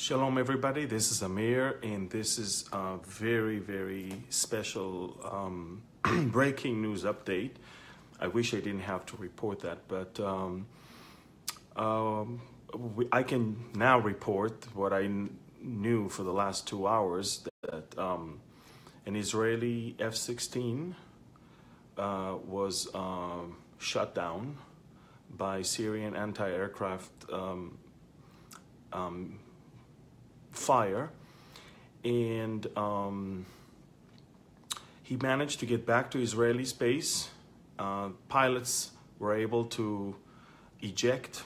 Shalom everybody, this is Amir and this is a very special breaking news update. I wish I didn't have to report that, but I can now report what I knew for the last 2 hours, that an Israeli F-16 was shut down by Syrian anti-aircraft fire, and he managed to get back to Israeli space. Pilots were able to eject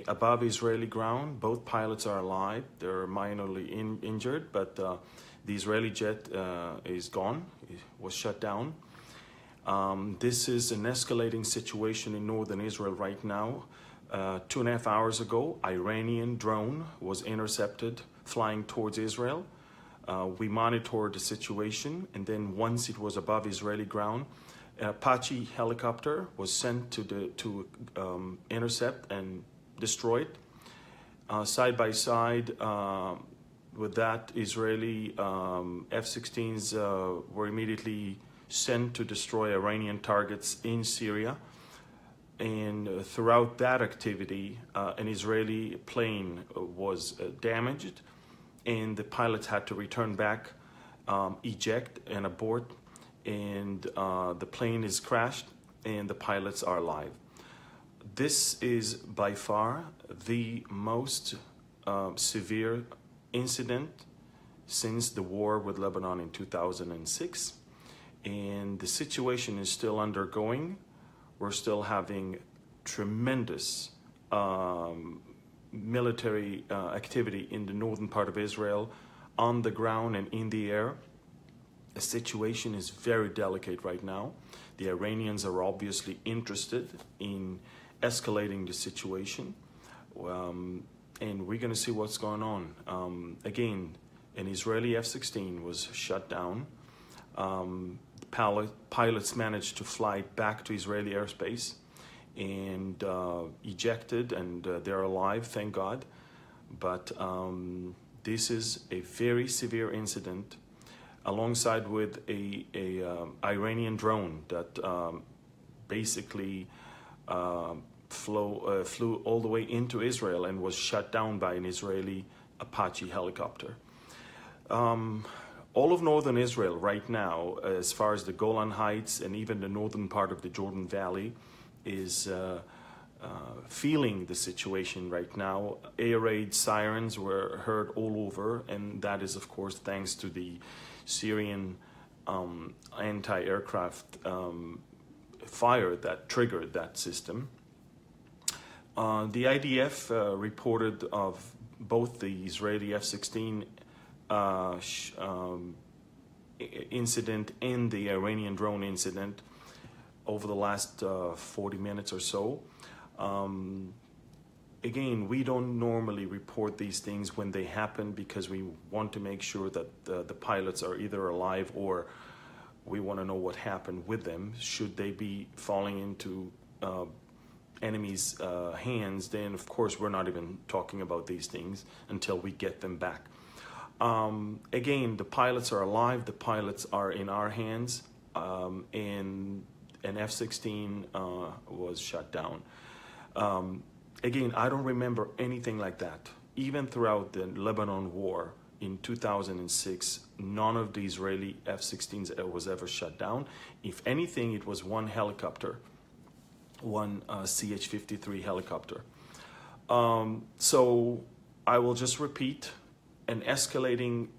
above Israeli ground. Both pilots are alive. They're minorly injured, but the Israeli jet is gone. It was shut down. This is an escalating situation in northern Israel right now. 2.5 hours ago, Iranian drone was intercepted flying towards Israel. We monitored the situation, and then once it was above Israeli ground, an Apache helicopter was sent to intercept and destroy it. Side by side with that, Israeli F-16s were immediately sent to destroy Iranian targets in Syria. And throughout that activity, an Israeli plane was damaged, and the pilots had to return back, eject and abort, and the plane is crashed and the pilots are alive. This is by far the most severe incident since the war with Lebanon in 2006, and the situation is still undergoing. We're still having tremendous military activity in the northern part of Israel, on the ground and in the air. The situation is very delicate right now. The Iranians are obviously interested in escalating the situation, and we're going to see what's going on. Again, an Israeli F-16 was shut down. Pilots managed to fly back to Israeli airspace and ejected, and they're alive, thank God. But this is a very severe incident, alongside with a Iranian drone that basically flew all the way into Israel and was shut down by an Israeli Apache helicopter. All of northern Israel right now, as far as the Golan Heights and even the northern part of the Jordan Valley, is feeling the situation right now. Air raid sirens were heard all over, and that is, of course, thanks to the Syrian anti-aircraft fire that triggered that system. The IDF reported of both the Israeli F-16 incident and the Iranian drone incident over the last 40 minutes or so. Again, we don't normally report these things when they happen because we want to make sure that the pilots are either alive, or we want to know what happened with them. Should they be falling into enemy's hands, then of course we're not even talking about these things until we get them back. Again, the pilots are alive, the pilots are in our hands, and an F-16 was shut down. Again, I don't remember anything like that. Even throughout the Lebanon war in 2006, none of the Israeli F-16s was ever shut down. If anything, it was one helicopter, one CH-53 helicopter. So I will just repeat. An escalating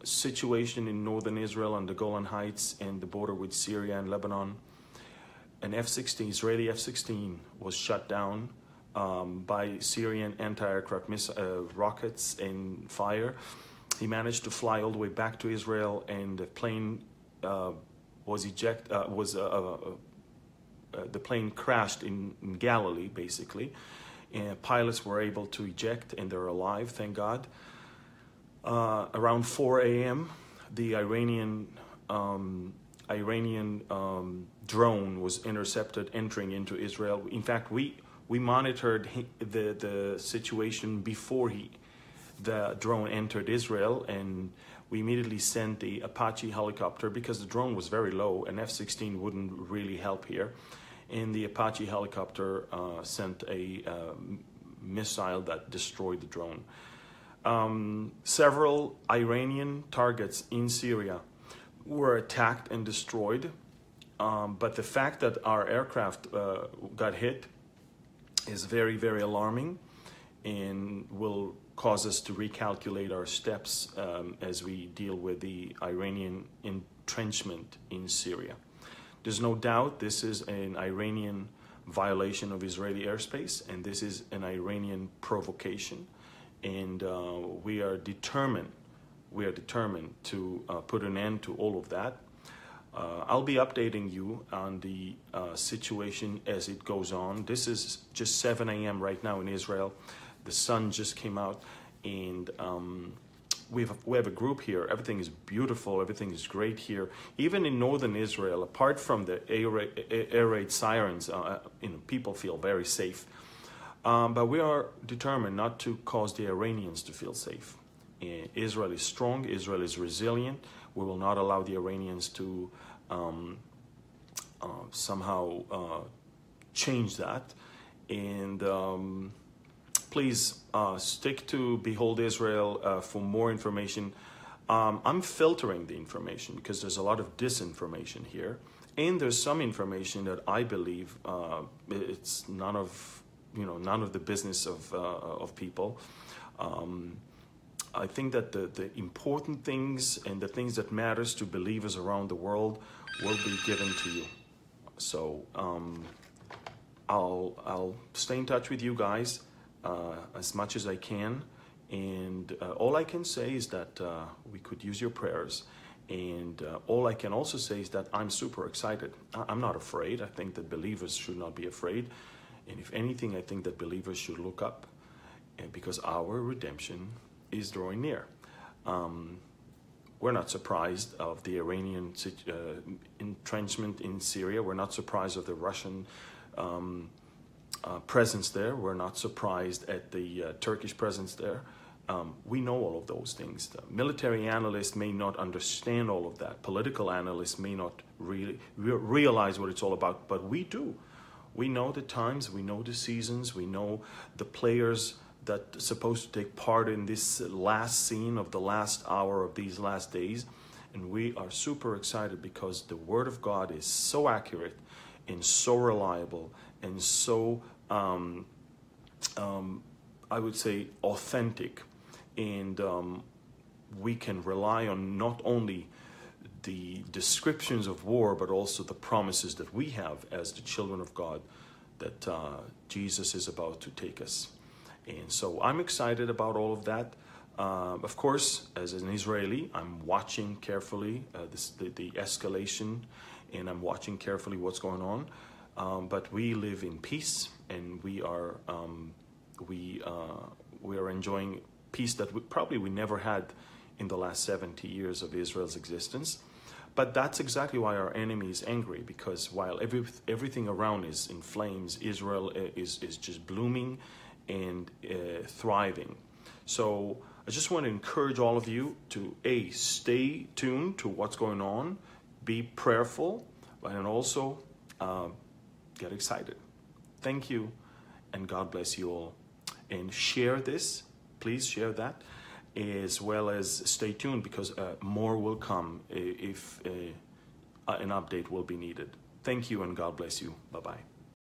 situation in northern Israel on the Golan Heights and the border with Syria and Lebanon. An F-16, Israeli F-16, was shut down by Syrian anti-aircraft rockets and fire. He managed to fly all the way back to Israel, and the plane was ejected. The plane crashed in Galilee, basically, and pilots were able to eject, and they're alive, thank God. Around 4 a.m., the Iranian drone was intercepted entering into Israel. In fact, we monitored the situation before he the drone entered Israel, and we immediately sent the Apache helicopter because the drone was very low. An F-16 wouldn't really help here. And the Apache helicopter sent a missile that destroyed the drone. Several Iranian targets in Syria were attacked and destroyed. But the fact that our aircraft got hit is very, very alarming and will cause us to recalculate our steps as we deal with the Iranian entrenchment in Syria. There's no doubt this is an Iranian violation of Israeli airspace, and this is an Iranian provocation. And we are determined to put an end to all of that. I'll be updating you on the situation as it goes on. This is just 7 a.m. right now in Israel. The sun just came out, and we have a group here. Everything is beautiful. Everything is great here. Even in northern Israel, apart from the air raid sirens, people feel very safe. But we are determined not to cause the Iranians to feel safe. Israel is strong. Israel is resilient. We will not allow the Iranians to somehow change that. And please stick to Behold Israel for more information. I'm filtering the information because there's a lot of disinformation here, and there's some information that I believe it's none of the business of people. I think that the important things and the things that matters to believers around the world will be given to you. So I'll stay in touch with you guys as much as I can, and all I can say is that we could use your prayers, and all I can also say is that I'm super excited. I'm not afraid. I think that believers should not be afraid, and if anything, I think that believers should look up, because our redemption is drawing near. We're not surprised of the Iranian entrenchment in Syria. We're not surprised of the Russian presence there. We're not surprised at the Turkish presence there. We know all of those things. The military analysts may not understand all of that. Political analysts may not really realize what it's all about, but we do. We know the times, we know the seasons, we know the players that are supposed to take part in this last scene of the last hour of these last days. And we are super excited because the Word of God is so accurate and so reliable and so, I would say, authentic. And we can rely on not only the descriptions of war, but also the promises that we have as the children of God, that Jesus is about to take us. And so I'm excited about all of that. Of course, as an Israeli, I'm watching carefully the escalation, and I'm watching carefully what's going on. But we live in peace, and we are enjoying peace that we never had in the last 70 years of Israel's existence. But that's exactly why our enemy is angry, because while everything around is in flames, Israel is just blooming and thriving. So I just want to encourage all of you to stay tuned to what's going on, be prayerful, and also get excited. Thank you, and God bless you all. And share this, please share that, as well as stay tuned, because more will come if an update will be needed. Thank you, and God bless you. Bye-bye.